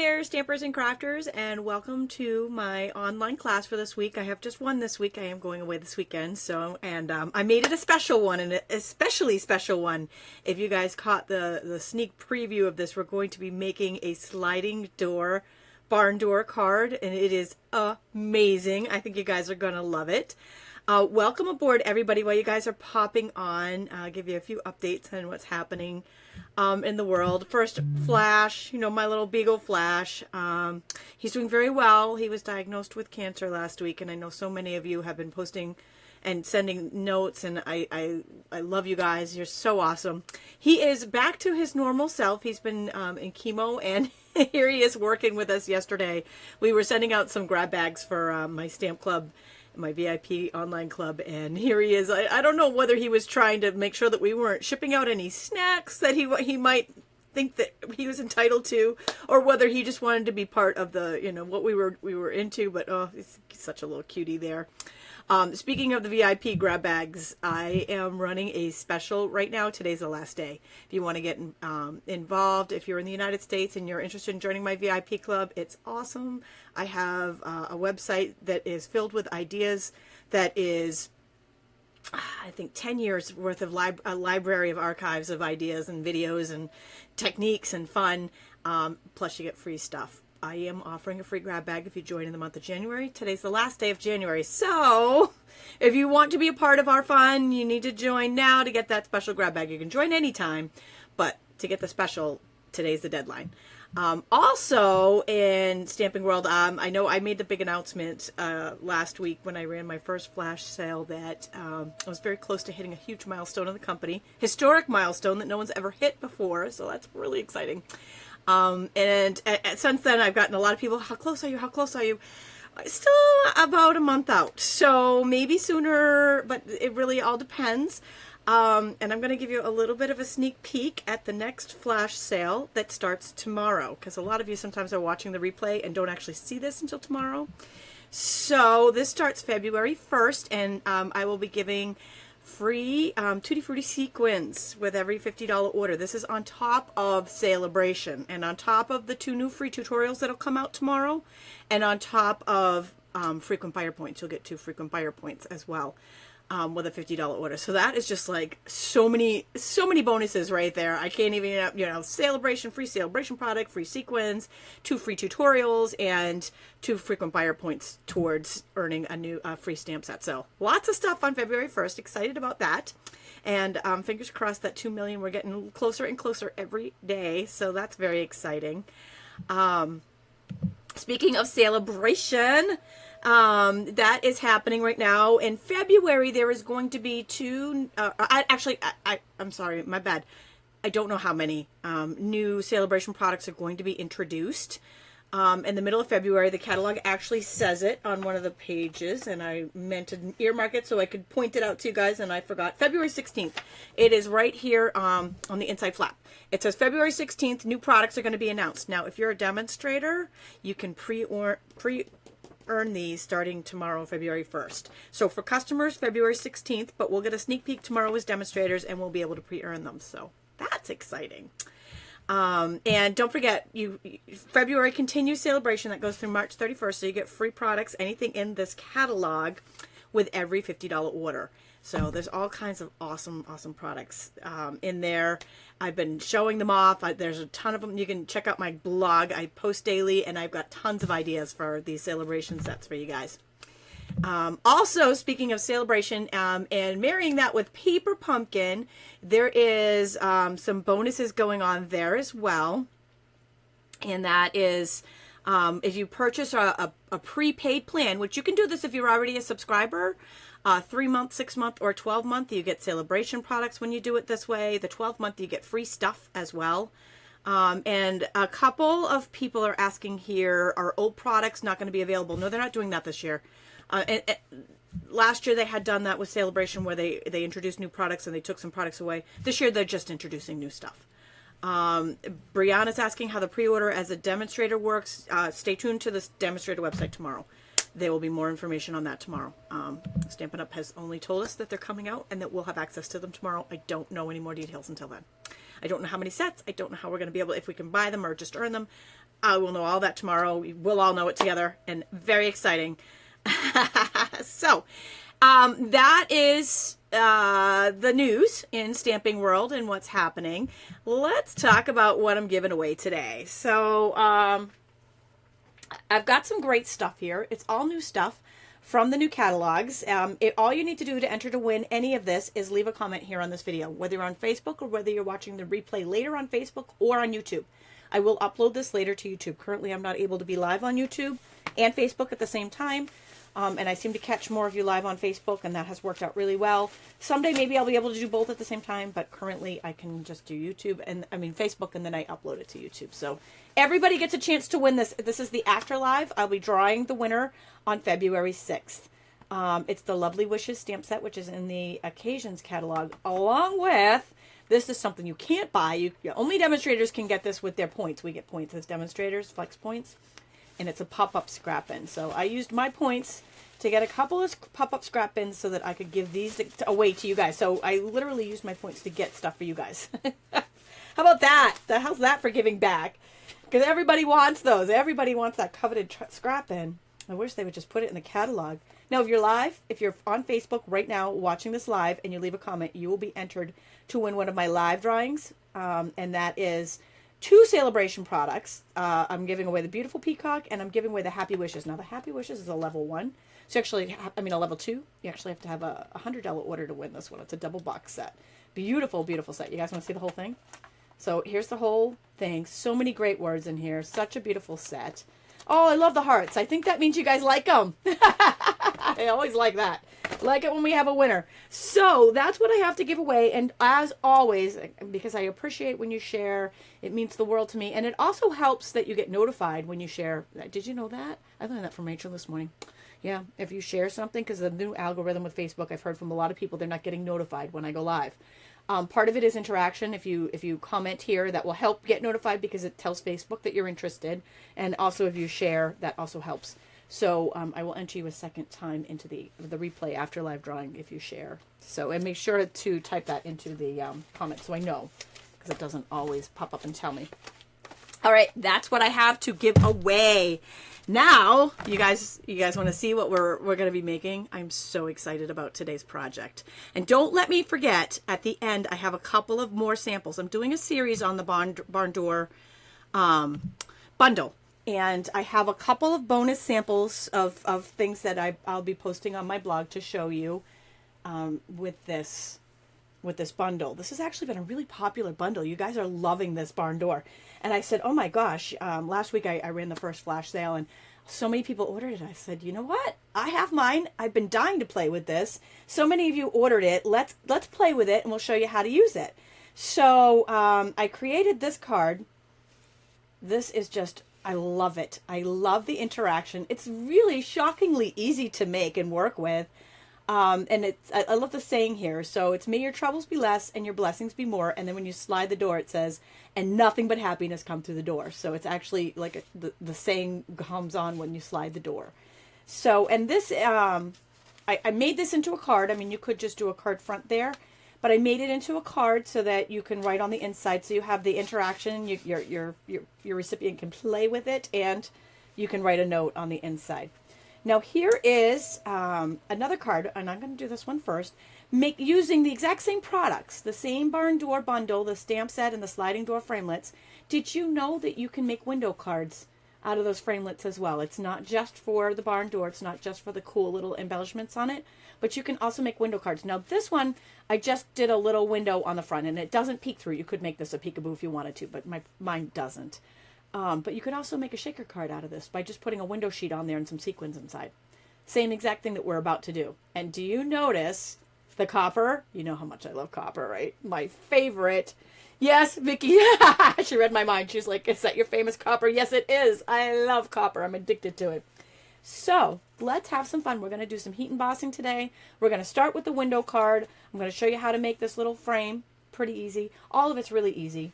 there, stampers and crafters, and welcome to my online class for this week. I have just one this week. I am going away this weekend, I made it a special one, and an especially special one. If you guys caught the sneak preview of this, we're going to be making a sliding door, barn door card, and it is amazing. I think you guys are going to love it. Welcome aboard, everybody. While you guys are popping on, I'll give you a few updates on what's happening in the world. First, Flash, my little beagle Flash. He's doing very well. He was diagnosed with cancer last week, and I know so many of you have been posting and sending notes, and I love you guys. You're so awesome. He is back to his normal self. He's been in chemo, and here he is working with us yesterday. We were sending out some grab bags for my stamp club, my VIP online club, and here he is. I don't know whether he was trying to make sure that we weren't shipping out any snacks that he might think that he was entitled to, or whether he just wanted to be part of the what we were into. But oh, he's such a little cutie there. Speaking of the VIP grab bags, I am running a special right now. Today's the last day. If you want to get involved, if you're in the United States and you're interested in joining my VIP club, it's awesome. I have a website that is filled with ideas that is, I think, 10 years worth of a library of archives of ideas and videos and techniques and fun. Plus you get free stuff. I am offering a free grab bag if you join in the month of January. Today's the last day of January. So if you want to be a part of our fun, you need to join now to get that special grab bag. You can join anytime, but to get the special, today's the deadline. Also in Stamping World, I know I made the big announcement last week when I ran my first flash sale that I was very close to hitting a huge milestone in the company. Historic milestone that no one's ever hit before, so that's really exciting. And since then, I've gotten a lot of people, how close are you? How close are you? Still about a month out. So maybe sooner, but it really all depends. And I'm going to give you a little bit of a sneak peek at the next flash sale that starts tomorrow, because a lot of you sometimes are watching the replay and don't actually see this until tomorrow. So this starts February 1st, and I will be giving free Tutti Frutti sequins with every $50 order. This is on top of Celebration and on top of the 2 new free tutorials that'll come out tomorrow, and on top of frequent buyer points. You'll get 2 frequent buyer points as well with a $50 order. So that is just like so many bonuses right there. I can't even, Celebration, free Celebration product, free sequins, 2 free tutorials, and 2 frequent buyer points towards earning a new free stamp set. So lots of stuff on February 1st. Excited about that. And fingers crossed that 2 million, we're getting closer and closer every day. So that's very exciting. Speaking of Celebration, that is happening right now. In February, there is going to be 2, I'm sorry, my bad. I don't know how many new Celebration products are going to be introduced. In the middle of February, the catalog actually says it on one of the pages, and I meant to earmark it so I could point it out to you guys, and I forgot. February 16th. It is right here on the inside flap. It says February 16th, new products are going to be announced. Now, if you're a demonstrator, you can pre-earn these starting tomorrow, February 1st. So for customers, February 16th, but we'll get a sneak peek tomorrow as demonstrators, and we'll be able to pre-earn them. So that's exciting. And don't forget, February continues Celebration. That goes through March 31st, so you get free products, anything in this catalog, with every $50 order. So there's all kinds of awesome products in there. I've been showing them off. There's a ton of them. You can check out my blog. I post daily, and I've got tons of ideas for these Celebration sets for you guys. Also, speaking of Celebration, and marrying that with Paper Pumpkin, there is some bonuses going on there as well. And that is, if you purchase a prepaid plan, which you can do this if you're already a subscriber, 3-month, 6-month, or 12-month, you get Celebration products when you do it this way. The 12-month, you get free stuff as well. And a couple of people are asking here, are old products not going to be available? No, they're not doing that this year. And last year they had done that with Celebration, where they introduced new products and they took some products away. This year they're just introducing new stuff. Brianna's asking how the pre-order as a demonstrator works. Stay tuned to the demonstrator website tomorrow. There will be more information on that tomorrow. Stampin' Up! Has only told us that they're coming out and that we'll have access to them tomorrow. I don't know any more details until then. I don't know how many sets. I don't know how we're going to be able, if we can buy them or just earn them. I will know all that tomorrow. We'll all know it together, and very exciting. So, that is the news in stamping world and what's happening. Let's talk about what I'm giving away today. So, I've got some great stuff here. It's all new stuff from the new catalogs. All you need to do to enter to win any of this is leave a comment here on this video, whether you're on Facebook or whether you're watching the replay later on Facebook or on YouTube. I will upload this later to YouTube. Currently, I'm not able to be live on YouTube and Facebook at the same time. And I seem to catch more of you live on Facebook, and that has worked out really well. Someday, maybe I'll be able to do both at the same time, but currently I can just do YouTube and Facebook, and then I upload it to YouTube. So everybody gets a chance to win this. This is the After Live. I'll be drawing the winner on February 6th. It's the Lovely Wishes stamp set, which is in the Occasions catalog, along with, this is something you can't buy. Only demonstrators can get this with their points. We get points as demonstrators, flex points. And it's a pop-up scrap bin. So I used my points to get a couple of pop-up scrap bins so that I could give these away to you guys. So I literally used my points to get stuff for you guys. How about that? How's that for giving back? Because everybody wants those. Everybody wants that coveted scrap bin. I wish they would just put it in the catalog. Now, if you're live, if you're on Facebook right now watching this live and you leave a comment, you will be entered to win one of my live drawings. And that is 2 Celebration products. I'm giving away the Beautiful Peacock, and I'm giving away the Happy Wishes. Now, the Happy Wishes is a level 1. So actually, a level 2. You actually have to have a $100 order to win this one. It's a double box set. Beautiful, beautiful set. You guys want to see the whole thing? So here's the whole thing. So many great words in here. Such a beautiful set. Oh, I love the hearts. I think that means you guys like them. I always like that. Like it when we have a winner. So that's what I have to give away. And as always, because I appreciate when you share, it means the world to me. And it also helps that you get notified when you share. Did you know that? I learned that from Rachel this morning. Yeah, if you share something, because the new algorithm with Facebook, I've heard from a lot of people, they're not getting notified when I go live. Part of it is interaction. If you comment here, that will help get notified because it tells Facebook that you're interested. And also if you share, that also helps. So I will enter you a second time into the replay after live drawing if you share. So, and make sure to type that into the comments so I know, because it doesn't always pop up and tell me. All right, that's what I have to give away. Now, you guys want to see what we're going to be making? I'm so excited about today's project. And don't let me forget, at the end, I have a couple of more samples. I'm doing a series on the barn door bundle. And I have a couple of bonus samples of things that I'll be posting on my blog to show you with this bundle. This has actually been a really popular bundle. You guys are loving this barn door. And I said, oh my gosh, last week I ran the first flash sale and so many people ordered it. I said, you know what? I have mine. I've been dying to play with this. So many of you ordered it. Let's play with it and we'll show you how to use it. So I created this card. This is just, I love it. I love the interaction. It's really shockingly easy to make and work with. And I love the saying here. So it's, may your troubles be less and your blessings be more. And then when you slide the door, it says, and nothing but happiness come through the door. So it's actually like the saying comes on when you slide the door. So, and this, I made this into a card. I mean, you could just do a card front there, but I made it into a card so that you can write on the inside. So you have the interaction, your recipient can play with it, and you can write a note on the inside. Now here is another card, and I'm going to do this one first. Using the exact same products, the same barn door bundle, the stamp set, and the sliding door framelits. Did you know that you can make window cards out of those framelits as well? It's not just for the barn door. It's not just for the cool little embellishments on it, but you can also make window cards. Now this one, I just did a little window on the front, and it doesn't peek through. You could make this a peekaboo if you wanted to, but mine doesn't. But you could also make a shaker card out of this by just putting a window sheet on there and some sequins inside. Same exact thing that we're about to do. And do you notice the copper? You know how much I love copper, right? My favorite. Yes, Vicky. She read my mind. She's like, is that your famous copper? Yes, it is. I love copper. I'm addicted to it. So let's have some fun. We're going to do some heat embossing today. We're going to start with the window card. I'm going to show you how to make this little frame. Pretty easy. All of it's really easy.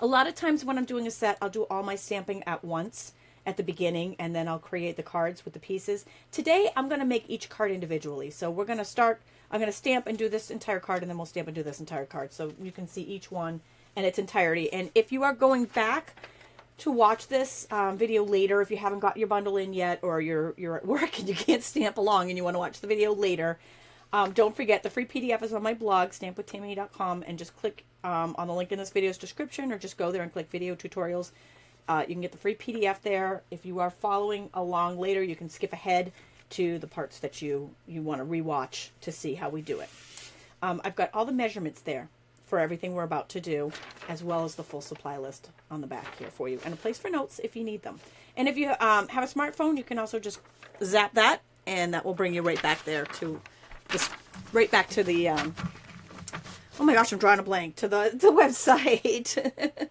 A lot of times when I'm doing a set, I'll do all my stamping at once at the beginning, and then I'll create the cards with the pieces. Today, I'm going to make each card individually. So we're going to start I'm going to stamp and do this entire card, and then we'll stamp and do this entire card. So you can see each one in its entirety. And if you are going back to watch this video later, if you haven't got your bundle in yet, or you're at work and you can't stamp along and you want to watch the video later, don't forget the free PDF is on my blog, stampwithtami.com, and just click on the link in this video's description, or just go there and click video tutorials. You can get the free PDF there. If you are following along later, you can skip ahead to the parts that you want to rewatch to see how we do it. I've got all the measurements there for everything we're about to do, as well as the full supply list on the back here for you, and a place for notes if you need them. And if you have a smartphone, you can also just zap that, and that will bring you right back there to this, right back to the oh my gosh, I'm drawing a blank, to the website.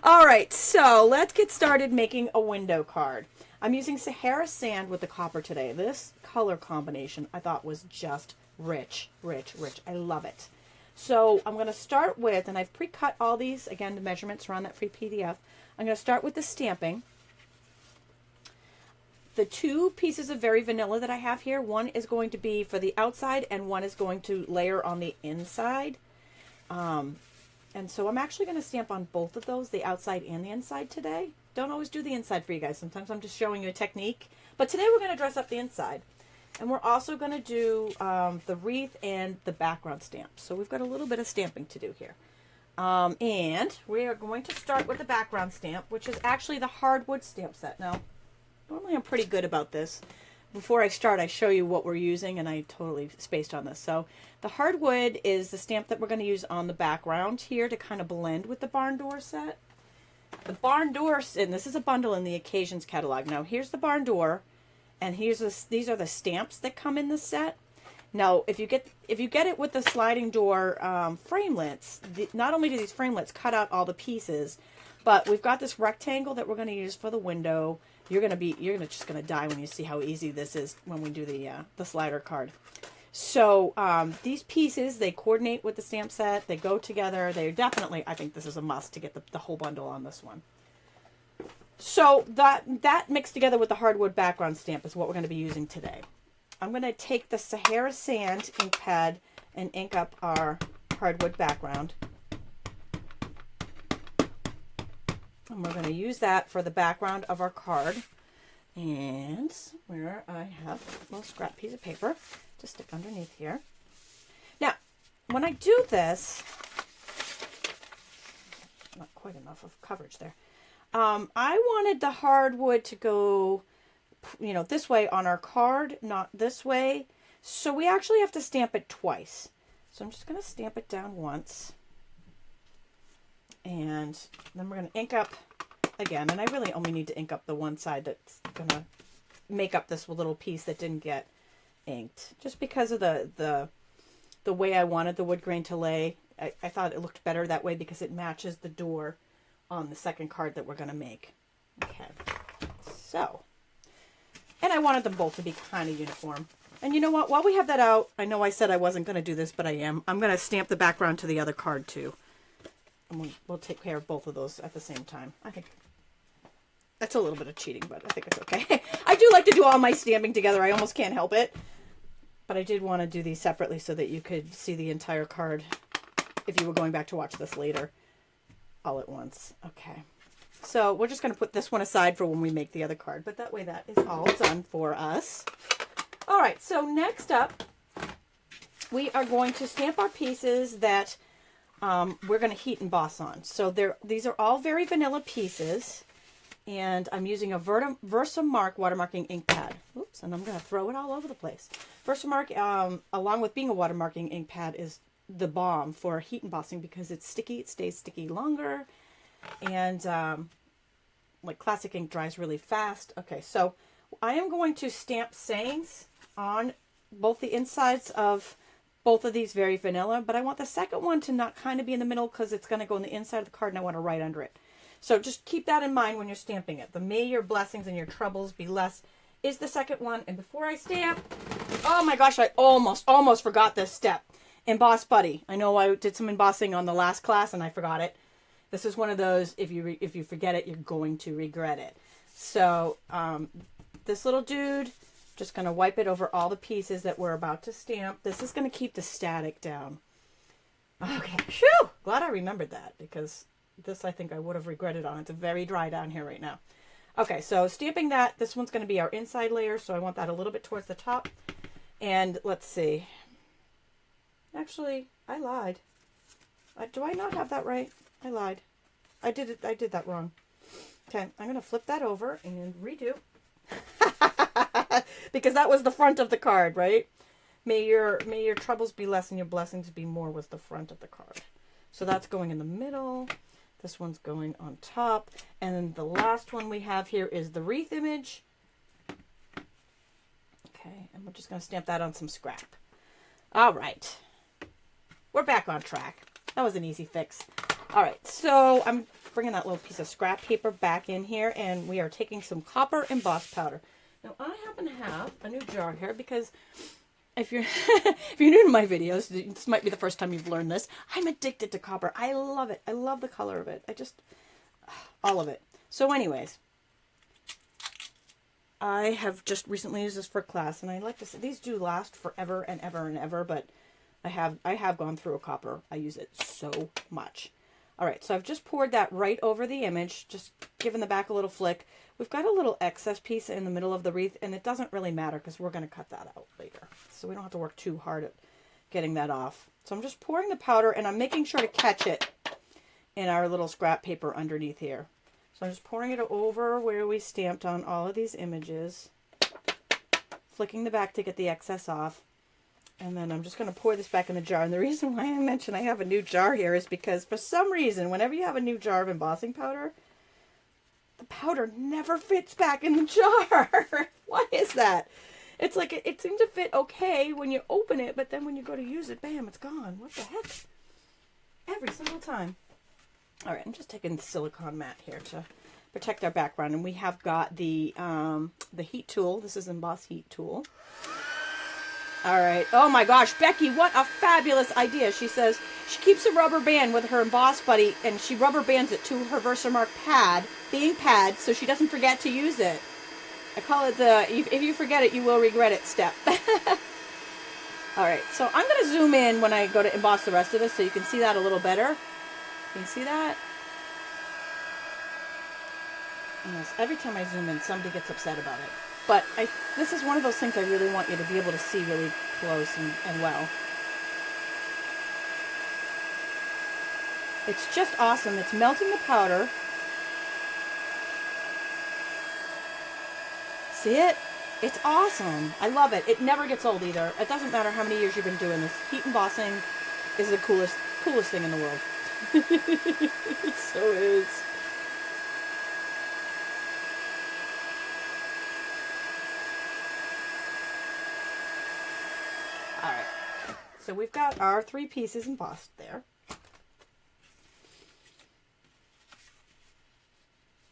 All right, so let's get started making a window card. I'm using Sahara Sand with the copper today. This color combination I thought was just rich, rich, rich. I love it. So I'm going to start with, and I've pre-cut all these, again, the measurements are on that free PDF. I'm going to start with the stamping. The two pieces of Very Vanilla that I have here, one is going to be for the outside and one is going to layer on the inside. And so I'm actually going to stamp on both of those, the outside and the inside today. Don't always do the inside for you guys. Sometimes I'm just showing you a technique. But today we're going to dress up the inside. And we're also going to do the wreath and the background stamp. So we've got a little bit of stamping to do here. And we are going to start with the background stamp, which is actually the hardwood stamp set. Now, normally I'm pretty good about this. Before I start, I show you what we're using, and I totally spaced on this. So the hardwood is the stamp that we're going to use on the background here to kind of blend with the barn door set. The barn door, and this is a bundle in the Occasions catalog. Now here's the barn door, and these are the stamps that come in the set. Now, if you get it with the sliding door framelits, not only do these framelits cut out all the pieces, but we've got this rectangle that we're going to use for the window. You're just gonna die when you see how easy this is when we do the slider card. So these pieces, they coordinate with the stamp set. They go together. They're definitely, I think this is a must to get the whole bundle on this one. So that mixed together with the hardwood background stamp is what we're going to be using today. I'm going to take the Sahara Sand ink pad and ink up our hardwood background. And we're going to use that for the background of our card. And where I have a little scrap piece of paper to stick underneath here. Now, when I do this, not quite enough of coverage there. I wanted the hardwood to go, this way on our card, not this way. So we actually have to stamp it twice. So I'm just going to stamp it down once. And then we're going to ink up again. And I really only need to ink up the one side that's going to make up this little piece that didn't get inked. Just because of the way I wanted the wood grain to lay. I thought it looked better that way because it matches the door on the second card that we're going to make. Okay. So, and I wanted them both to be kind of uniform. And you know what? While we have that out, I know I said I wasn't going to do this, but I am. I'm going to stamp the background to the other card too. And we'll take care of both of those at the same time. I think that's a little bit of cheating, but I think it's okay. I do like to do all my stamping together. I almost can't help it. But I did want to do these separately so that you could see the entire card if you were going back to watch this later all at once. Okay. So we're just going to put this one aside for when we make the other card. But that way that is all done for us. All right. So next up, we are going to stamp our pieces that we're going to heat emboss on. So these are all Very Vanilla pieces, and I'm using a Versamark watermarking ink pad. Oops, and I'm going to throw it all over the place. Versamark, along with being a watermarking ink pad, is the bomb for heat embossing because it's sticky. It stays sticky longer, and like classic ink dries really fast. Okay, so I am going to stamp sayings on both the insides of both of these Very Vanilla, but I want the second one to not kind of be in the middle because it's going to go on the inside of the card and I want to write under it. So just keep that in mind when you're stamping it. The may your blessings and your troubles be less is the second one. And before I stamp, oh my gosh, I almost forgot this step. Emboss Buddy. I know I did some embossing on the last class and I forgot it. This is one of those, if you forget it, you're going to regret it. So this little dude Just going to wipe it over all the pieces that we're about to stamp. This is going to keep the static down. Okay, phew! Glad I remembered that, because this I think I would have regretted on. It's very dry down here right now. Okay, so stamping that, this one's going to be our inside layer, so I want that a little bit towards the top. And let's see. Actually, I lied. Do I not have that right? I lied. I did that wrong. Okay, I'm going to flip that over and redo. Because that was the front of the card, right? May your troubles be less and your blessings be more was the front of the card. So that's going in the middle. This one's going on top. And then the last one we have here is the wreath image. Okay, and we're just going to stamp that on some scrap. All right. We're back on track. That was an easy fix. All right, so I'm bringing that little piece of scrap paper back in here, and we are taking some copper embossed powder. Now, I happen to have a new jar here because if you're if you're new to my videos, this might be the first time you've learned this. I'm addicted to copper. I love it. I love the color of it. All of it. So anyways, I have just recently used this for class, and I like to say these do last forever and ever and ever, but I have gone through a copper. I use it so much. All right, so I've just poured that right over the image, just giving the back a little flick. We've got a little excess piece in the middle of the wreath, and it doesn't really matter because we're going to cut that out later. So we don't have to work too hard at getting that off. So I'm just pouring the powder, and I'm making sure to catch it in our little scrap paper underneath here. So I'm just pouring it over where we stamped on all of these images, flicking the back to get the excess off. And then I'm just going to pour this back in the jar. And the reason why I mentioned I have a new jar here is because for some reason, whenever you have a new jar of embossing powder, the powder never fits back in the jar. Why is that? It's like it seems to fit okay when you open it, but then when you go to use it, bam, it's gone. What the heck? Every single time. All right, I'm just taking the silicone mat here to protect our background. And we have got the heat tool. This is Emboss Heat Tool. All right. Oh my gosh, Becky, what a fabulous idea. She says she keeps a rubber band with her Emboss Buddy, and she rubber bands it to her Versamark pad, being pad, so she doesn't forget to use it. I call it the, if you forget it, you will regret it step. All right, so I'm going to zoom in when I go to emboss the rest of this so you can see that a little better. Can you see that? Yes, every time I zoom in, somebody gets upset about it. But this is one of those things I really want you to be able to see really close and well. It's just awesome. It's melting the powder. See it? It's awesome. I love it. It never gets old either. It doesn't matter how many years you've been doing this. Heat embossing is the coolest thing in the world. It so is. Alright, so we've got our 3 pieces embossed there.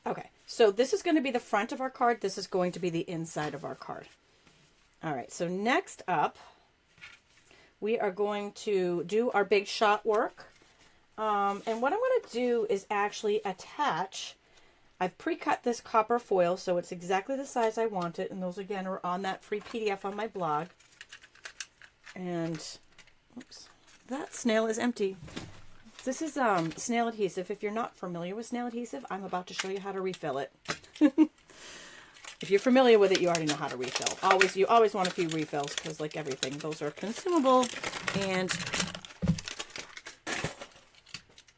Okay, so this is going to be the front of our card. This is going to be the inside of our card. Alright, so next up, we are going to do our big shot work. And what I'm going to do is actually attach, I've pre-cut this copper foil, so it's exactly the size I want it. And those, again, are on that free PDF on my blog. And, oops, that snail is empty. This is Snail Adhesive. If you're not familiar with Snail Adhesive, I'm about to show you how to refill it. If you're familiar with it, you already know how to refill. You always want a few refills because, like everything, those are consumable. And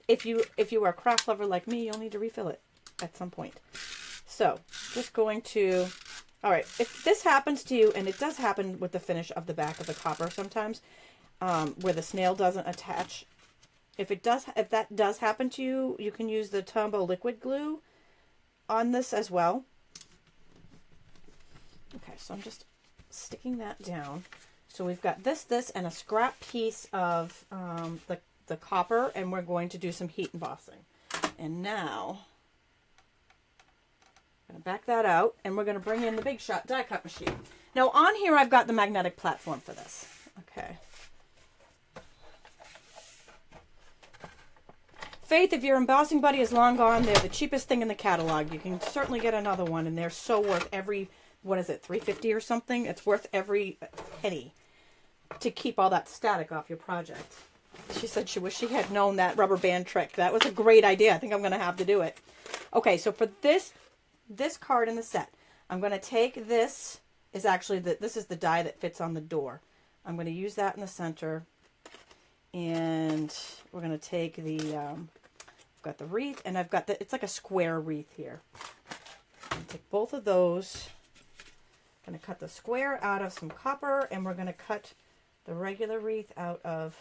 if you are a craft lover like me, you'll need to refill it at some point. So, just going to... All right, if this happens to you, and it does happen with the finish of the back of the copper sometimes, where the snail doesn't attach. If that does happen to you, you can use the Tombow liquid glue on this as well. Okay, so I'm just sticking that down. So we've got this, and a scrap piece of the copper, and we're going to do some heat embossing. And now... I'm going to back that out, and we're going to bring in the Big Shot die cut machine. Now on here I've got the magnetic platform for this. Okay. Faith, if your embossing buddy is long gone, they're the cheapest thing in the catalog. You can certainly get another one, and they're so worth every what is it, $3.50 or something? It's worth every penny to keep all that static off your project. She said she wished she had known that rubber band trick. That was a great idea. I think I'm going to have to do it. Okay, so for this card in the set, I'm going to take this, is actually this is the die that fits on the door. I'm going to use that in the center, and we're going to take the, I've got the wreath, and I've got it's like a square wreath here. I'm going to take both of those. I'm going to cut the square out of some copper, and we're going to cut the regular wreath out of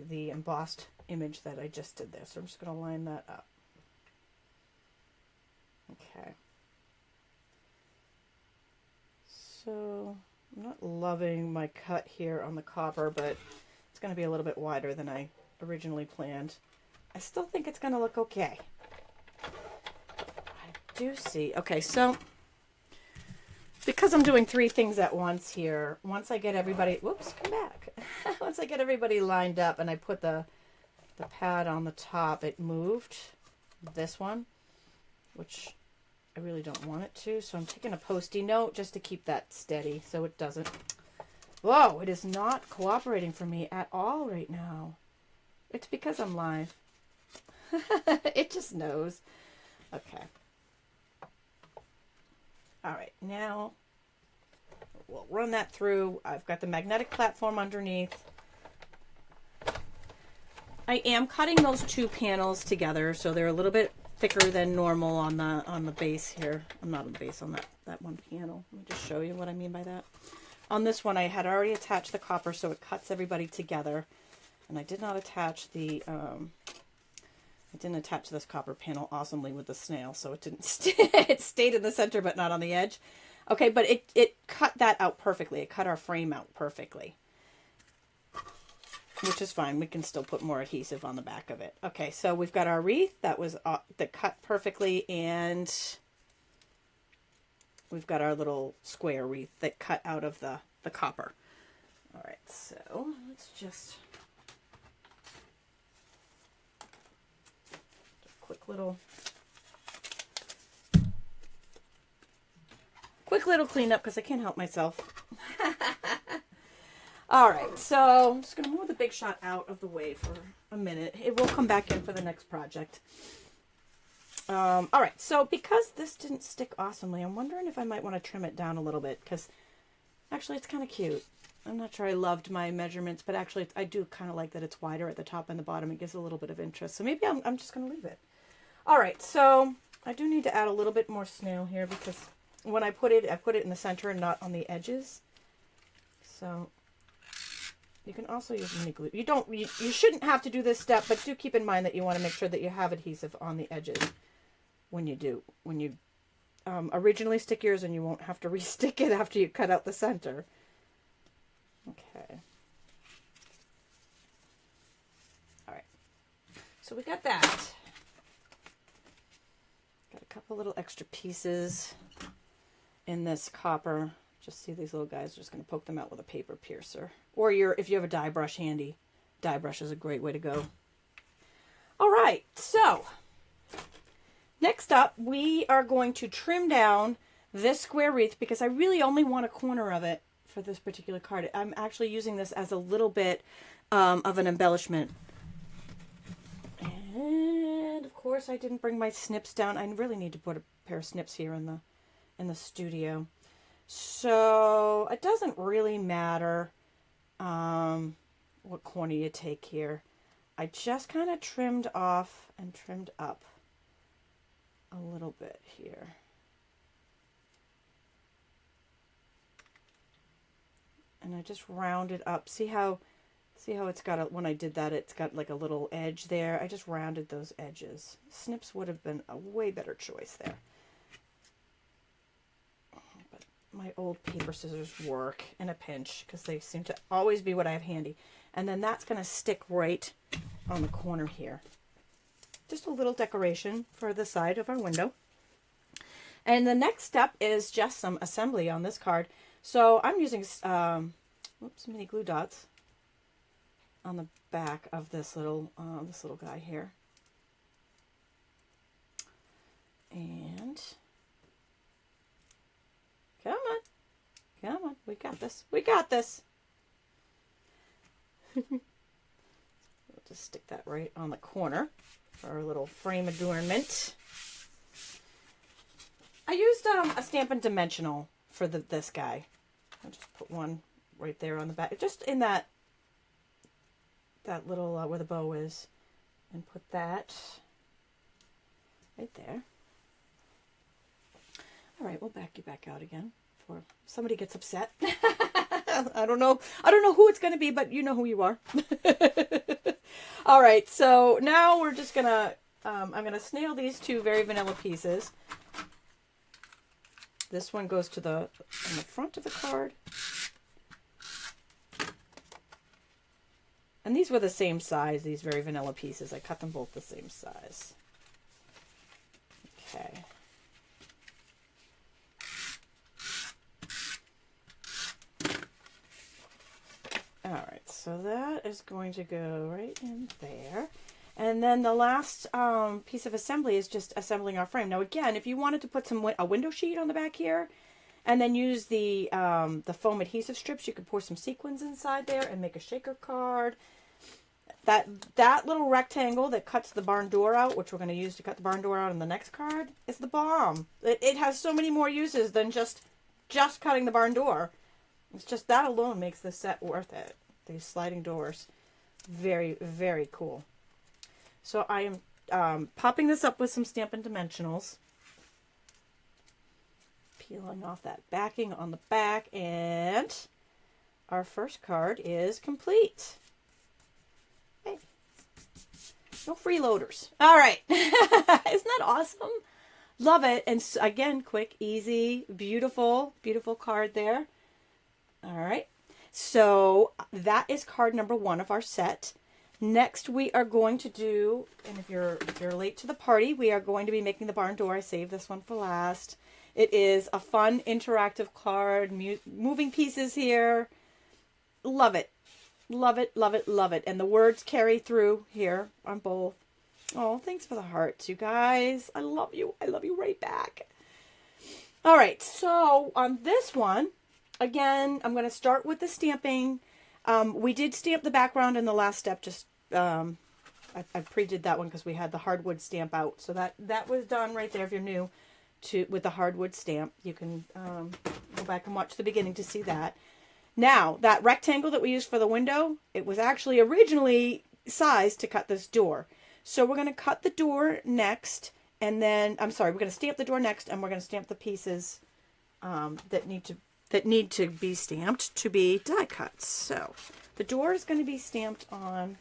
the embossed image that I just did there. So I'm just going to line that up. Okay. So I'm not loving my cut here on the copper, but it's going to be a little bit wider than I originally planned. I still think it's going to look okay. I do see. Okay, so because I'm doing 3 things at once here, once I get everybody, whoops, come back. Once I get everybody lined up and I put the pad on the top, it moved this one, which I really don't want it to. So I'm taking a Post-it note just to keep that steady so it doesn't. Whoa, it is not cooperating for me at all right now. It's because I'm live. It just knows. Okay. All right, now we'll run that through. I've got the magnetic platform underneath. I am cutting those 2 panels together, so they're a little bit thicker than normal on the base here. I'm not on the base on that one panel. Let me just show you what I mean by that. On this one, I had already attached the copper, so it cuts everybody together, and I did not attach the I didn't attach this copper panel awesomely with the snail, so it didn't it stayed in the center but not on the edge. Okay, but it cut that out perfectly. It cut our frame out perfectly, which is fine. We can still put more adhesive on the back of it. Okay, so we've got our wreath that was that cut perfectly, and we've got our little square wreath that cut out of the copper. All right, so let's just quick little cleanup because I can't help myself. All right, so I'm just going to move the Big Shot out of the way for a minute. It will come back in for the next project. All right, so because this didn't stick awesomely, I'm wondering if I might want to trim it down a little bit because actually it's kind of cute. I'm not sure I loved my measurements, but actually I do kind of like that it's wider at the top and the bottom. It gives a little bit of interest. So maybe I'm just going to leave it. All right, so I do need to add a little bit more snail here because when I put it in the center and not on the edges. So you can also use mini glue. You shouldn't have to do this step, but do keep in mind that you want to make sure that you have adhesive on the edges when you originally stick yours, and you won't have to re-stick it after you cut out the center. Okay. All right. So we got that. Got a couple little extra pieces in this copper. Just see these little guys. Just going to poke them out with a paper piercer. Or if you have a die brush handy, die brush is a great way to go. All right, so next up, we are going to trim down this square wreath because I really only want a corner of it for this particular card. I'm actually using this as a little bit of an embellishment. And of course, I didn't bring my snips down. I really need to put a pair of snips here in the studio. So it doesn't really matter what corner you take here. I just kind of trimmed off and trimmed up a little bit here. And I just rounded up. See how it's got when I did that, it's got like a little edge there. I just rounded those edges. Snips would have been a way better choice there. But my old paper scissors work in a pinch because they seem to always be what I have handy. And then that's going to stick right on the corner here. Just a little decoration for the side of our window. And the next step is just some assembly on this card. So I'm using mini glue dots on the back of this little guy here. And We got this. We got this. We'll just stick that right on the corner for our little frame adornment. I used a Stampin' Dimensional for this guy. I'll just put one right there on the back, just in that little where the bow is, and put that right there. All right, we'll back you back out again before somebody gets upset. I don't know who it's going to be, but you know who you are. All right, so now we're just gonna I'm gonna snail these two very vanilla pieces. This one goes to on the front of the card. And these were the same size, these very vanilla pieces. I cut them both the same size. Okay. All right, so that is going to go right in there. And then the last piece of assembly is just assembling our frame. Now again, if you wanted to put a window sheet on the back here, and then use the foam adhesive strips, you could pour some sequins inside there and make a shaker card. That little rectangle that cuts the barn door out, which we're going to use to cut the barn door out in the next card, is the bomb. It has so many more uses than just cutting the barn door. It's just that alone makes this set worth it. These sliding doors. Very, very cool. So I am popping this up with some Stampin' Dimensionals. Peeling off that backing on the back, and our first card is complete. Hey. No freeloaders. All right. Isn't that awesome? Love it. And again, quick, easy, beautiful, beautiful card there. All right. So that is card number 1 of our set. Next, we are going to do, and if you're late to the party, we are going to be making the barn door. I saved this one for last. It is a fun, interactive card, moving pieces here. Love it. Love it, love it, love it. And the words carry through here on both. Oh, thanks for the hearts, you guys. I love you. I love you right back. All right, so on this one, again, I'm going to start with the stamping. We did stamp the background in the last step. Just I pre-did that one because we had the hardwood stamp out. So that was done right there. If you're new with the hardwood stamp, you can go back and watch the beginning to see that. Now, that rectangle that we used for the window, it was actually originally sized to cut this door. So we're going to cut the door next, and then, I'm sorry, we're going to stamp the door next, and we're going to stamp the pieces that need to be stamped to be die cuts. So the door is going to be stamped on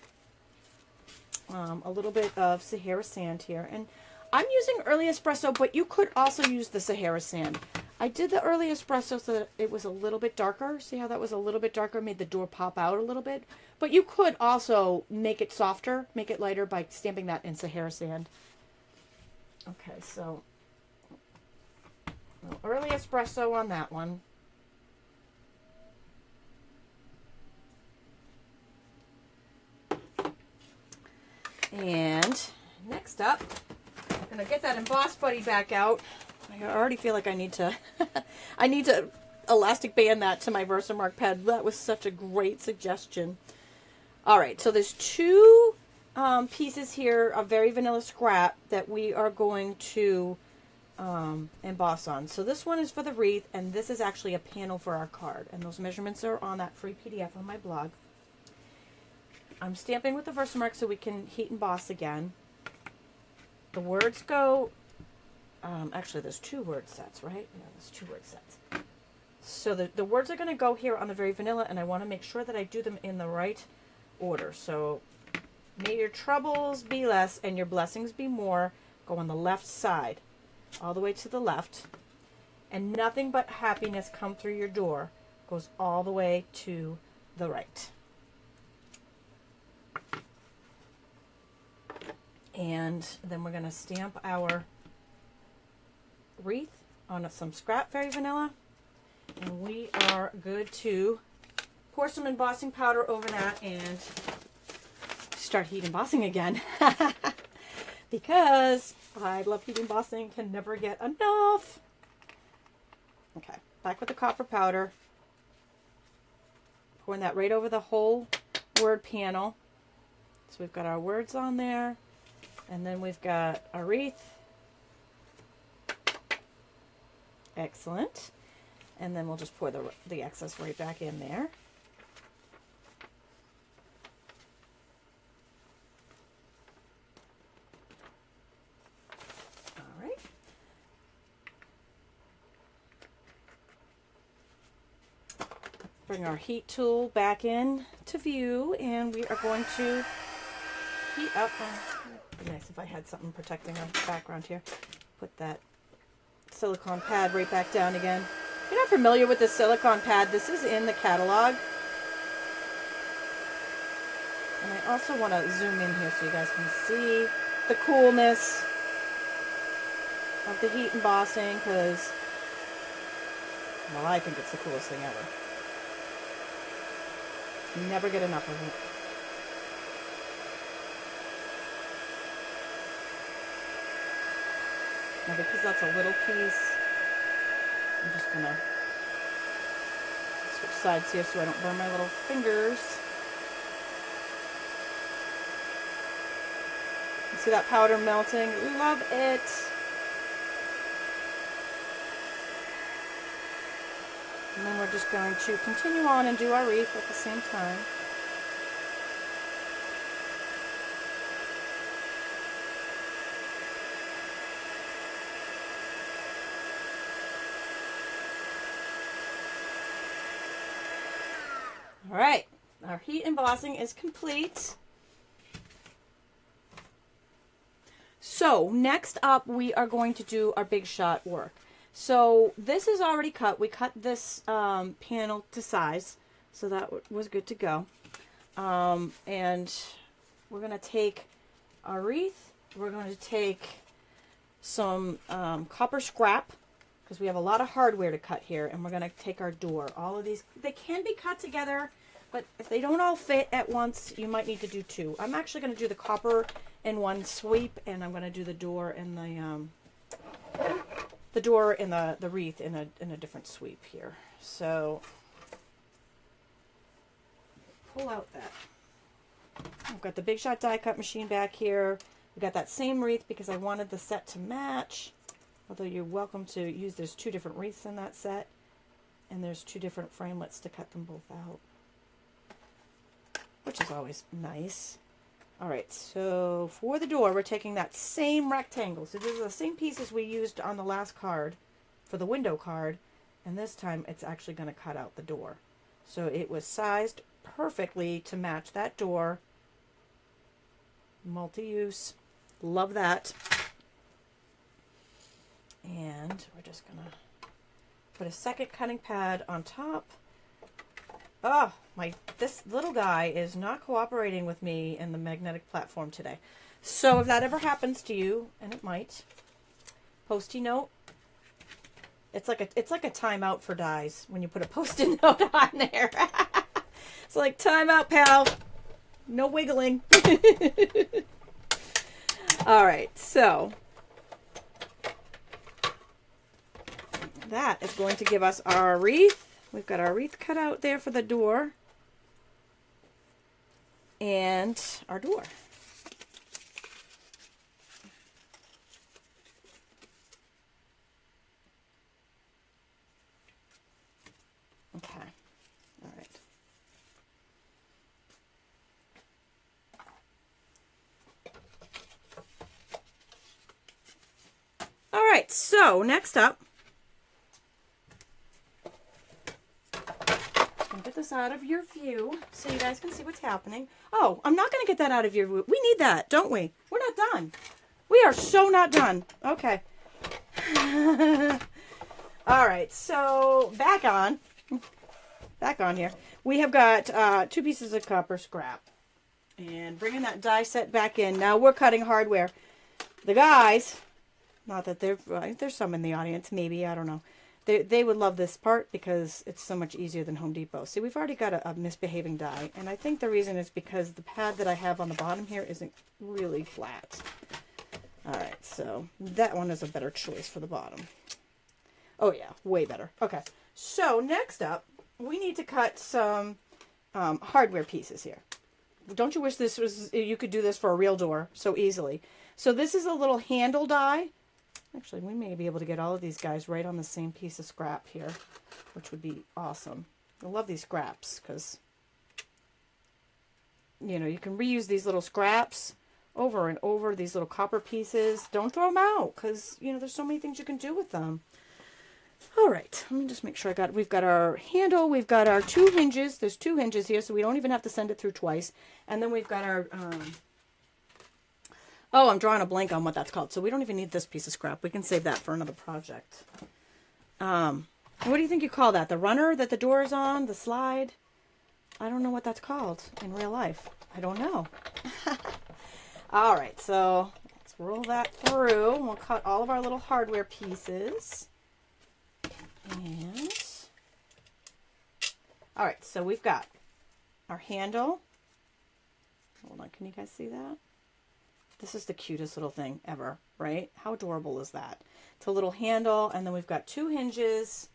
a little bit of Sahara sand here. And I'm using early espresso, but you could also use the Sahara sand. I did the early espresso so that it was a little bit darker. See how that was a little bit darker? Made the door pop out a little bit. But you could also make it softer, make it lighter by stamping that in Sahara sand. Okay, so early espresso on that one. And next up, I'm going to get that Embossed Buddy back out. I already feel like I need to elastic band that to my Versamark pad. That was such a great suggestion. All right, so there's 2 pieces here of very vanilla scrap that we are going to emboss on. So this one is for the wreath, and this is actually a panel for our card. And those measurements are on that free PDF on my blog. I'm stamping with the Versamark so we can heat emboss again. The words go, actually there's 2 word sets, right? Yeah, there's 2 word sets. So the words are going to go here on the very vanilla, and I want to make sure that I do them in the right order. So may your troubles be less and your blessings be more. Go on the left side, all the way to the left. And nothing but happiness come through your door goes all the way to the right. And then we're going to stamp our wreath on some scrap very vanilla. And we are good to pour some embossing powder over that and start heat embossing again. Because I love heat embossing, can never get enough. Okay, back with the copper powder. pouring that right over the whole word panel. So we've got our words on there, and then we've got our wreath. Excellent. And then we'll just pour the excess right back in there. All right. Bring our heat tool back in to view, and we are going to heat up. It'd be nice if I had something protecting our background here. Put that silicone pad right back down again. If you're not familiar with the silicone pad, this is in the catalog. And I also want to zoom in here so you guys can see the coolness of the heat embossing, because, well, I think it's the coolest thing ever. Never get enough of it. Now, because that's a little piece, I'm just going to switch sides here so I don't burn my little fingers. You see that powder melting? Love it! And then we're just going to continue on and do our wreath at the same time. All right, our heat embossing is complete. So next up, we are going to do our big shot work. So this is already cut. We cut this panel to size, so that was good to go. And we're going to take our wreath. We're going to take some copper scrap, because we have a lot of hardware to cut here, and we're going to take our door. All of these, they can be cut together, but if they don't all fit at once, you might need to do two. I'm actually going to do the copper in one sweep, and I'm going to do the door and the door and the wreath in a different sweep here. So pull out that. I've got the Big Shot die cut machine back here. We got that same wreath because I wanted the set to match. Although you're welcome to use, there's two different wreaths in that set, and there's two different framelits to cut them both out, which is always nice. All right, so for the door, we're taking that same rectangle. So these are the same pieces we used on the last card for the window card, and this time it's actually going to cut out the door. So it was sized perfectly to match that door. Multi-use. Love that. And we're just going to put a second cutting pad on top. Oh, this little guy is not cooperating with me in the magnetic platform today. So if that ever happens to you, and it might, Post-it note. It's like a timeout for dies when you put a Post-it note on there. It's like, timeout, pal. No wiggling. All right, so that is going to give us our wreath. We've got our wreath cut out there for the door and our door. Okay. All right. All right, so next up, get this out of your view so you guys can see what's happening. Oh, I'm not going to get that out of your view. We need that, don't we? We're not done. We are so not done. Okay. All right, so back on here. We have got 2 pieces of copper scrap. And bringing that die set back in. Now we're cutting hardware. The guys, not that there's some in the audience, maybe, I don't know. They would love this part because it's so much easier than Home Depot. See, we've already got a misbehaving die, and I think the reason is because the pad that I have on the bottom here isn't really flat. All right, so that one is a better choice for the bottom. Oh yeah, way better. Okay, so next up, we need to cut some hardware pieces here. Don't you wish this was, you could do this for a real door so easily? So this is a little handle die. Actually, we may be able to get all of these guys right on the same piece of scrap here, which would be awesome. I love these scraps because, you know, you can reuse these little scraps over and over, these little copper pieces. Don't throw them out because, you know, there's so many things you can do with them. All right, let me just make sure we've got our handle, we've got our 2 hinges. There's 2 hinges here, so we don't even have to send it through twice. And then we've got our, oh, I'm drawing a blank on what that's called. So we don't even need this piece of scrap. We can save that for another project. What do you think you call that? The runner that the door is on? The slide? I don't know what that's called in real life. I don't know. All right, so let's roll that through. We'll cut all of our little hardware pieces. And, all right, so we've got our handle. Hold on, can you guys see that? This is the cutest little thing ever, right? How adorable is that? It's a little handle, and then we've got 2 hinges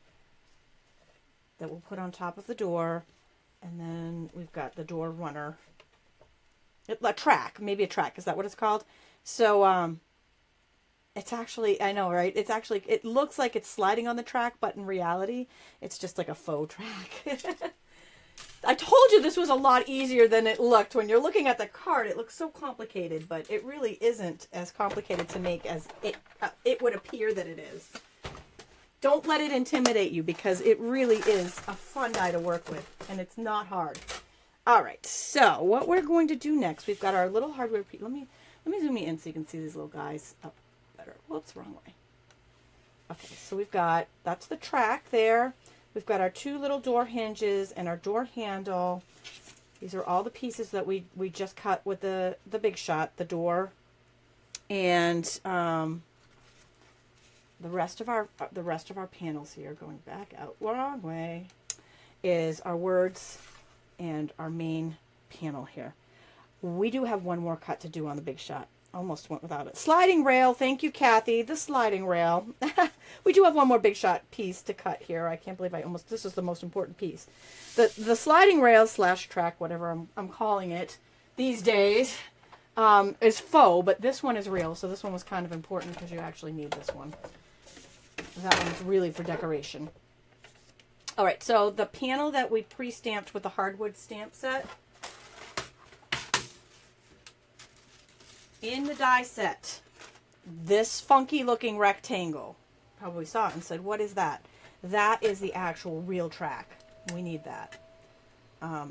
that we'll put on top of the door, and then we've got the door runner. A track, maybe a track, is that what it's called? So, it's actually, I know, right? It's actually, it looks like it's sliding on the track, but in reality, it's just like a faux track. I told you this was a lot easier than it looked. When you're looking at the card, it looks so complicated, but it really isn't as complicated to make as it would appear that it is. Don't let it intimidate you because it really is a fun die to work with, and it's not hard. All right, so what we're going to do next, we've got our little hardware piece. Let me zoom you in so you can see these little guys up better. Whoops, wrong way. Okay, so we've got, that's the track there. We've got our 2 little door hinges and our door handle. These are all the pieces that we just cut with the Big Shot, the door, and the rest of our panels here, going back out wrong way, is our words and our main panel here. We do have one more cut to do on the Big Shot. Almost went without it. Sliding rail. Thank you, Kathy. The sliding rail. We do have one more Big Shot piece to cut here. I can't believe this is the most important piece. The sliding rail / track, whatever I'm calling it these days, is faux, but this one is real. So this one was kind of important because you actually need this one. That one's really for decoration. All right, so the panel that we pre-stamped with the hardwood stamp set, in the die set, this funky looking rectangle, probably saw it and said, what is that? That is the actual real track. We need that.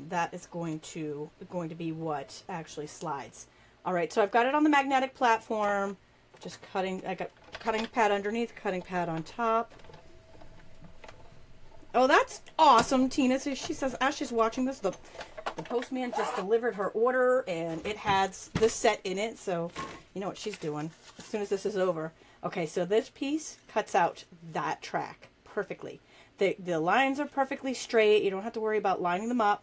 That is going to be what actually slides. All right, so I've got it on the magnetic platform, just cutting. I got cutting pad underneath, cutting pad on top. Oh, that's awesome. Tina says, she says, as she's watching this, the postman just delivered her order and it has this set in it. So you know what she's doing as soon as this is over. Okay, so this piece cuts out that track perfectly. The lines are perfectly straight. You don't have to worry about lining them up,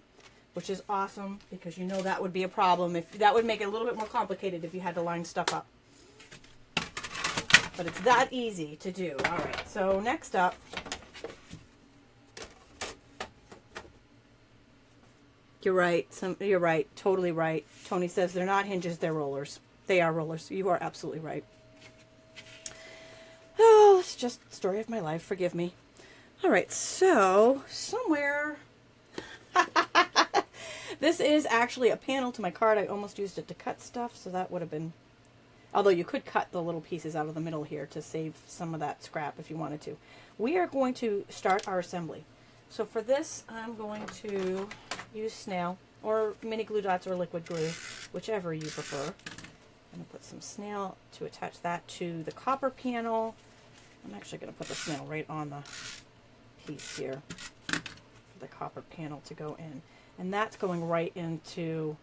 which is awesome because you know that would be a problem. If that would make it a little bit more complicated if you had to line stuff up. But it's that easy to do. All right, so next up, you're right. You're right. Totally right. Tony says they're not hinges, they're rollers. They are rollers. You are absolutely right. Oh, it's just the story of my life. Forgive me. All right, so somewhere... This is actually a panel to my card. I almost used it to cut stuff, so that would have been... Although you could cut the little pieces out of the middle here to save some of that scrap if you wanted to. We are going to start our assembly. So for this, I'm going to use Snail or mini glue dots or liquid glue, whichever you prefer. I'm going to put some Snail to attach that to the copper panel. I'm actually going to put the Snail right on the piece here for the copper panel to go in. And that's going right into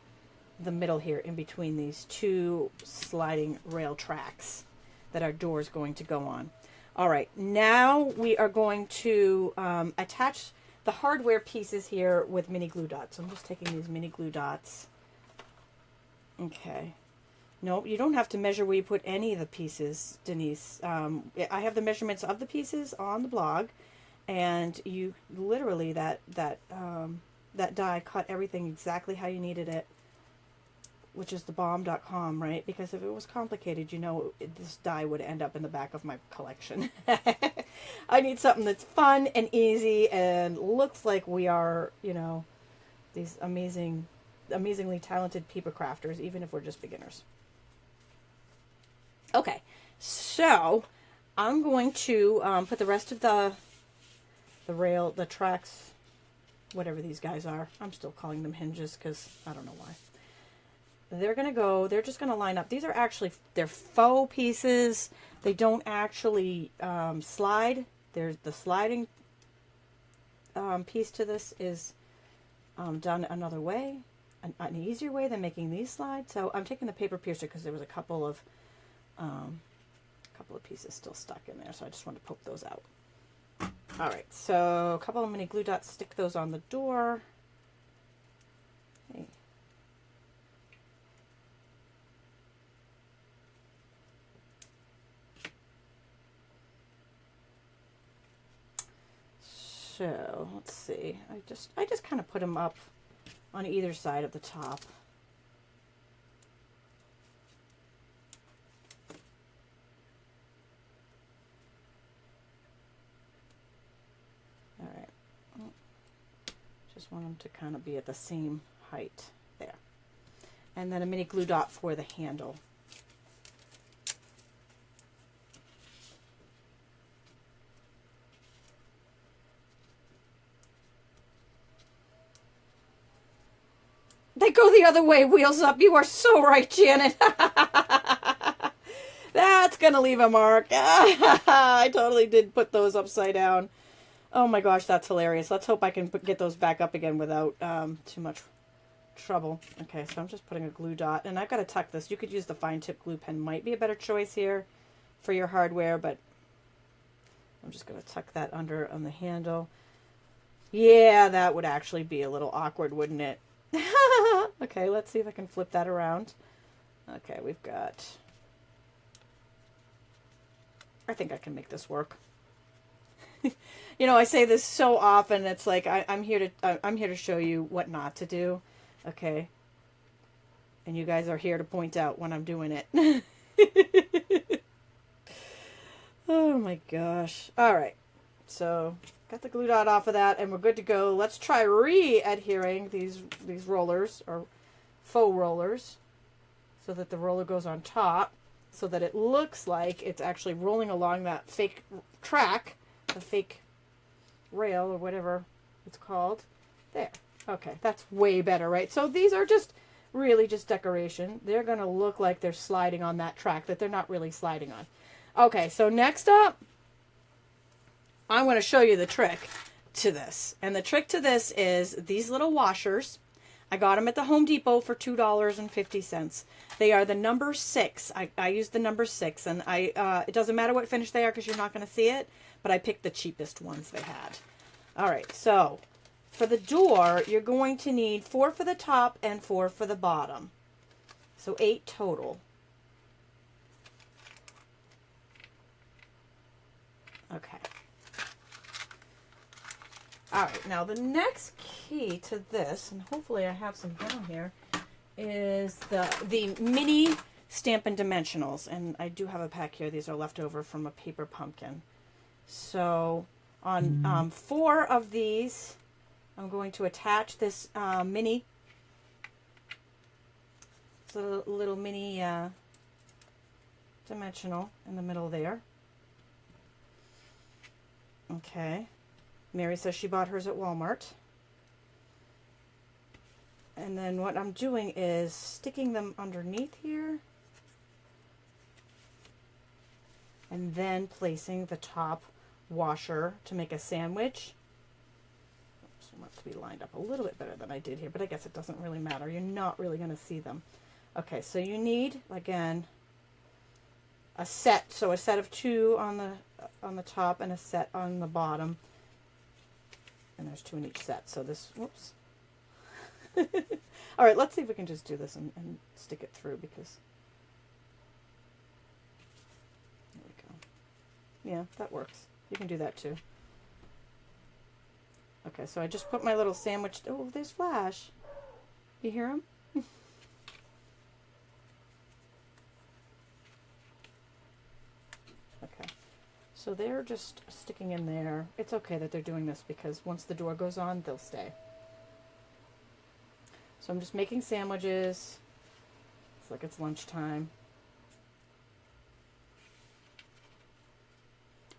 the middle here in between these two sliding rail tracks that our door is going to go on. All right, now we are going to attach the hardware pieces here with mini glue dots. So I'm just taking these mini glue dots. Okay. No, you don't have to measure where you put any of the pieces, Denise. I have the measurements of the pieces on the blog, and you literally that that die cut everything exactly how you needed it, which is thebomb.com, right? Because if it was complicated, you know, this die would end up in the back of my collection. I need something that's fun and easy and looks like we are, you know, these amazingly talented paper crafters, even if we're just beginners. Okay, so I'm going to put the rest of the tracks, whatever these guys are. I'm still calling them hinges because I don't know why. They're just going to line up. These are actually, they're faux pieces. They don't actually slide. There's the sliding piece to this is done another way, an easier way than making these slide. So I'm taking the paper piercer because there was a couple of pieces still stuck in there. So I just want to poke those out. All right, so a couple of mini glue dots, stick those on the door. Okay. So let's see. I just kind of put them up on either side of the top. All right. Just want them to kind of be at the same height there. And then a mini glue dot for the handle. They go the other way, wheels up. You are so right, Janet. That's going to leave a mark. I totally did put those upside down. Oh my gosh, that's hilarious. Let's hope I can get those back up again without too much trouble. Okay, so I'm just putting a glue dot. And I've got to tuck this. You could use the fine tip glue pen. Might be a better choice here for your hardware, but I'm just going to tuck that under on the handle. Yeah, that would actually be a little awkward, wouldn't it? Okay, let's see if I can flip that around. Okay, we've got... I think I can make this work. You know, I say this so often. It's like I'm here to show you what not to do. Okay, and you guys are here to point out when I'm doing it. Oh my gosh! All right, so got the glue dot off of that, and we're good to go. Let's try re-adhering these rollers, or faux rollers, so that the roller goes on top, so that it looks like it's actually rolling along that fake track, the fake rail, or whatever it's called. There. Okay, that's way better, right? So these are just really just decoration. They're going to look like they're sliding on that track that they're not really sliding on. Okay, so next up, I'm going to show you the trick to this. And the trick to this is these little washers. I got them at the Home Depot for $2.50. They are the number 6. I used the number 6, and it doesn't matter what finish they are because you're not going to see it, but I picked the cheapest ones they had. All right, so for the door, you're going to need 4 for the top and 4 for the bottom. So 8 total. Okay. All right, now the next key to this, and hopefully I have some down here, is the mini Stampin' dimensionals. And I do have a pack here. These are left over from a paper pumpkin. So on 4 of these, I'm going to attach this mini, so little mini dimensional in the middle there. Okay. Mary says she bought hers at Walmart. And then what I'm doing is sticking them underneath here. And then placing the top washer to make a sandwich. Oops, I want it to be lined up a little bit better than I did here, but I guess it doesn't really matter. You're not really going to see them. Okay, so you need, again, a set. So a set of 2 on the top and a set on the bottom. And there's 2 in each set. So this, whoops. All right, let's see if we can just do this and stick it through, because there we go. Yeah, that works. You can do that too. Okay, so I just put my little sandwich. Oh, there's Flash. You hear him? Okay, so they're just sticking in there. It's okay that they're doing this because once the door goes on, they'll stay. So I'm just making sandwiches. It's like it's lunchtime.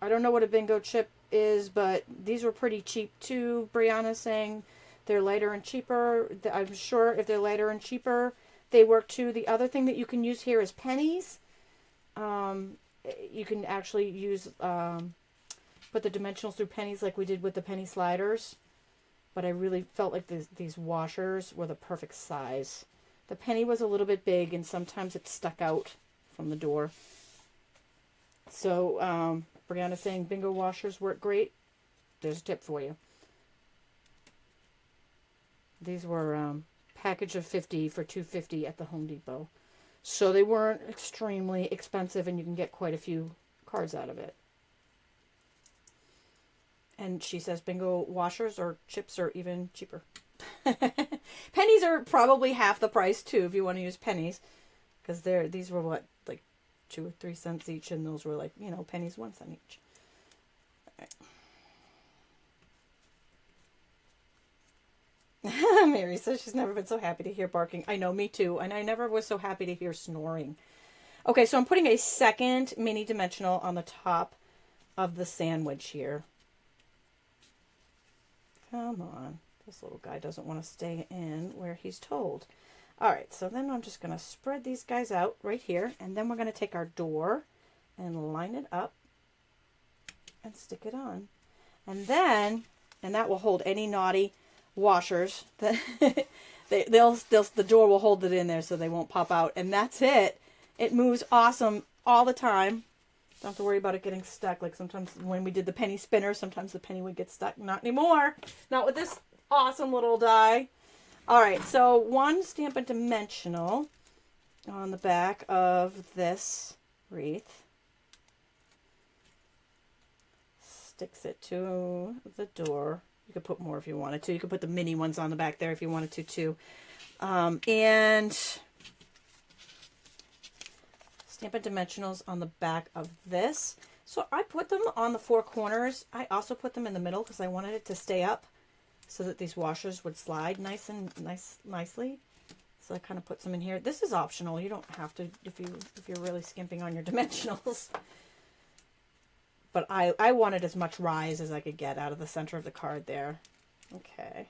I don't know what a bingo chip is, but these were pretty cheap too. Brianna's saying they're lighter and cheaper. I'm sure if they're lighter and cheaper, they work too. The other thing that you can use here is pennies. You can actually use, put the dimensionals through pennies like we did with the penny sliders. But I really felt like these washers were the perfect size. The penny was a little bit big and sometimes it stuck out from the door. So, Brianna's saying bingo washers work great. There's a tip for you. These were package of 50 for $2.50 at the Home Depot. So they weren't extremely expensive and you can get quite a few cards out of it. And she says bingo washers or chips are even cheaper. Pennies are probably half the price too if you want to use pennies. Because these were what, like 2 or 3 cents each, and those were like, you know, pennies 1 cent each. All right. Mary says she's never been so happy to hear barking. I know, me too. And I never was so happy to hear snoring. Okay, so I'm putting a second mini dimensional on the top of the sandwich here. Come on. This little guy doesn't want to stay in where he's told. All right, so then I'm just going to spread these guys out right here. And then we're going to take our door and line it up and stick it on. And then, and that will hold any naughty washers. That the door will hold it in there so they won't pop out. And that's it. It moves awesome all the time. Don't have to worry about it getting stuck. Like sometimes when we did the penny spinner, sometimes the penny would get stuck. Not anymore. Not with this awesome little die. All right, so one Stampin' dimensional on the back of this wreath. Sticks it to the door. You could put more if you wanted to. You could put the mini ones on the back there if you wanted to too. And Stampin' dimensionals on the back of this. So I put them on the 4 corners. I also put them in the middle because I wanted it to stay up so that these washers would slide nicely. So I kind of put some in here. This is optional. You don't have to if you're really skimping on your dimensionals. But I wanted as much rise as I could get out of the center of the card there. Okay.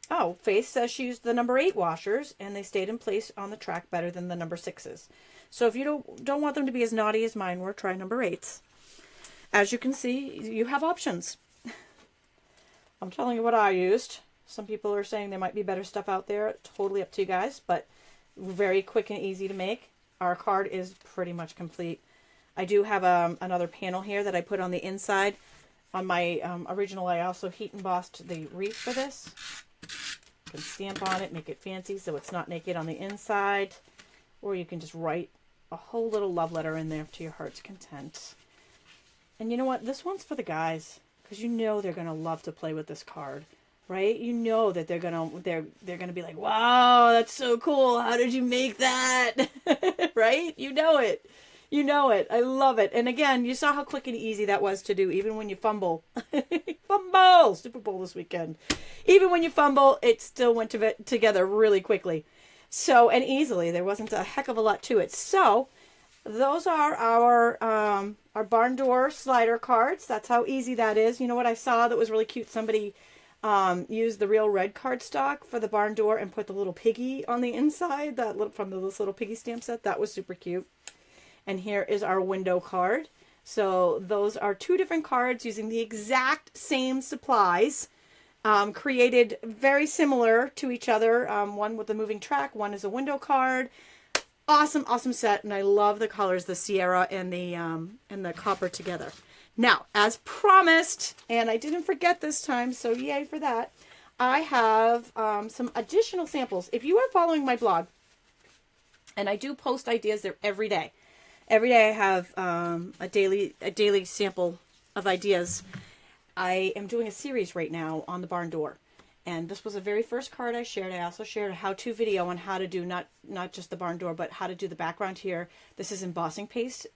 Oh, Faith says she used the number 8 washers, and they stayed in place on the track better than the number 6s. So if you don't want them to be as naughty as mine were, try number 8s. As you can see, you have options. I'm telling you what I used. Some people are saying there might be better stuff out there. Totally up to you guys, but very quick and easy to make. Our card is pretty much complete. I do have another panel here that I put on the inside. On my original, I also heat embossed the wreath for this. You can stamp on it, make it fancy so it's not naked on the inside. Or you can just write a whole little love letter in there to your heart's content. And you know what? This one's for the guys. Because you know they're going to love to play with this card. Right? You know that they're gonna be like, wow, that's so cool. How did you make that? Right? You know it. You know it. I love it. And again, you saw how quick and easy that was to do, even when you fumble. Fumble! Super Bowl this weekend. Even when you fumble, it still went together really quickly. So, and easily. There wasn't a heck of a lot to it. So, those are our barn door slider cards. That's how easy that is. You know what I saw that was really cute? Somebody used the real red cardstock for the barn door and put the little piggy on the inside, from this little piggy stamp set. That was super cute. And here is our window card. So those are 2 different cards using the exact same supplies, created very similar to each other. One with the moving track, one is a window card. Awesome, awesome set, and I love the colors, the Sierra and the copper together. Now, as promised, and I didn't forget this time, so yay for that, I have some additional samples. If you are following my blog, and I do post ideas there every day. Every day I have a daily sample of ideas. I am doing a series right now on the barn door. And this was the very first card I shared. I also shared a how-to video on how to do not just the barn door, but how to do the background here. This is embossing paste.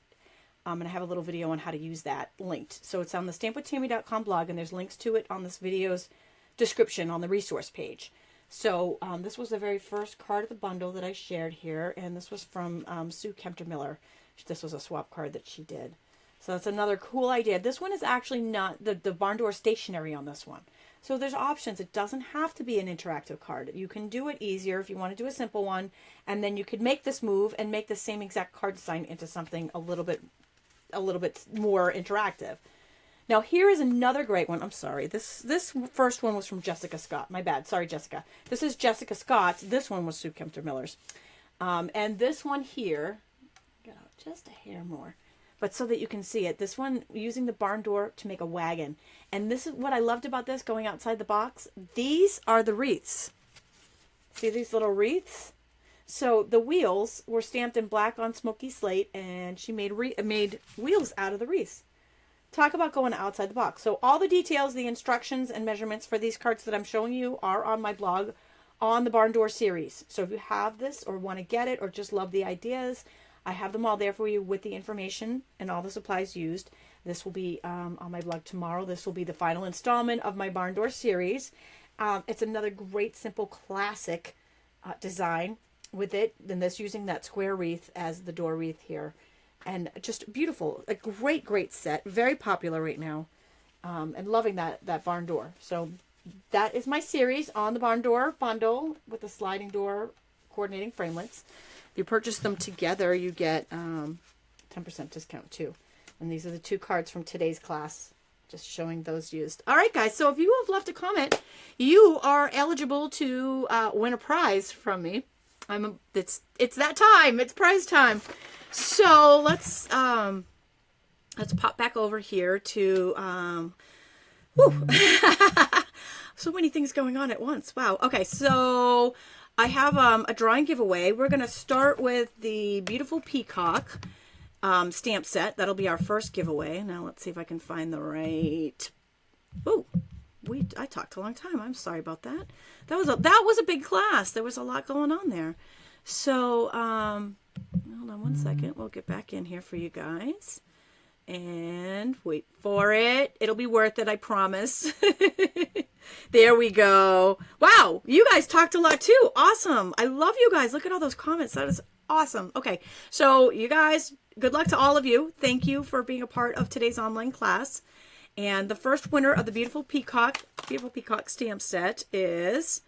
And I have a little video on how to use that linked. So it's on the stampwithtami.com blog, and there's links to it on this video's description on the resource page. So this was the very first card of the bundle that I shared here, and this was from Sue Kempter-Miller. This was a swap card that she did. So that's another cool idea. This one is actually not the barn door stationery on this one. So there's options. It doesn't have to be an interactive card. You can do it easier if you want to do a simple one, and then you could make this move and make the same exact card design into something a little bit more interactive. Now here is another great one. I'm sorry. This first one was from Jessica Scott. My bad. Sorry, Jessica. This is Jessica Scott's. This one was Sue Kempter-Miller's. And this one here, get out just a hair more, but so that you can see it. This one, using the barn door to make a wagon. And this is what I loved about this, going outside the box. These are the wreaths. See these little wreaths? So the wheels were stamped in black on smoky slate, and she made wheels out of the wreaths. Talk about going outside the box. So all the details, the instructions, and measurements for these cards that I'm showing you are on my blog on the barn door series. So if you have this or want to get it or just love the ideas, I have them all there for you with the information and all the supplies used. This will be on my blog tomorrow. This will be the final installment of my barn door series. It's another great, simple, classic design with it. Then this using that square wreath as the door wreath here. And just beautiful. A great, great set. Very popular right now. And loving that barn door. So that is my series on the barn door bundle with the sliding door coordinating framelits. If you purchase them together, you get 10% discount too. And these are the two cards from today's class, just showing those used. All right, guys. So if you have left a comment, you are eligible to win a prize from me. It's that time. It's prize time. So let's pop back over here to so many things going on at once. Wow. Okay, so I have a drawing giveaway. We're going to start with the beautiful peacock stamp set. That'll be our first giveaway. Now let's see if I can find the right. Oh, I talked a long time. I'm sorry about that. That was a big class. There was a lot going on there. So hold on one second. We'll get back in here for you guys. And wait for it. It'll be worth it, I promise. There we go. Wow, you guys talked a lot too. Awesome. I love you guys. Look at all those comments. That is awesome. Okay, so you guys, good luck to all of you. Thank you for being a part of today's online class. And the first winner of the beautiful peacock stamp set is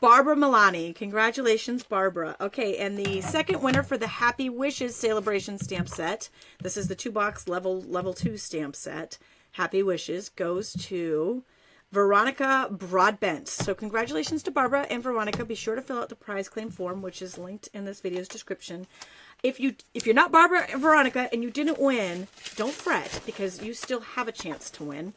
Barbara Milani. Congratulations, Barbara. Okay, and the second winner for the Happy Wishes Celebration stamp set, this is the 2-box level 2 stamp set, Happy Wishes, goes to Veronica Broadbent. So congratulations to Barbara and Veronica. Be sure to fill out the prize claim form, which is linked in this video's description. If you're not Barbara and Veronica and you didn't win, don't fret, because you still have a chance to win.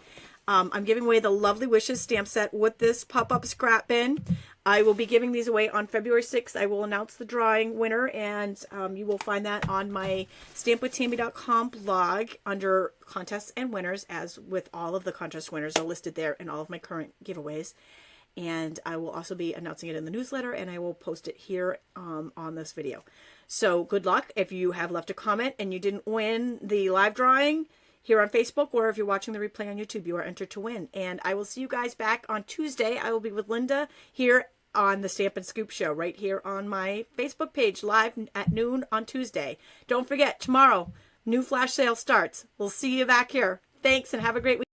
I'm giving away the Lovely Wishes stamp set with this pop-up scrap bin. I will be giving these away on February 6th. I will announce the drawing winner, and you will find that on my stampwithtami.com blog under contests and winners, as with all of the contest winners are listed there and all of my current giveaways. And I will also be announcing it in the newsletter, and I will post it here on this video. So good luck. If you have left a comment and you didn't win the live drawing here on Facebook, or if you're watching the replay on YouTube, you are entered to win. And I will see you guys back on Tuesday. I will be with Linda here on the Stamp and Scoop Show, right here on my Facebook page, live at noon on Tuesday. Don't forget, tomorrow, new flash sale starts. We'll see you back here. Thanks, and have a great week.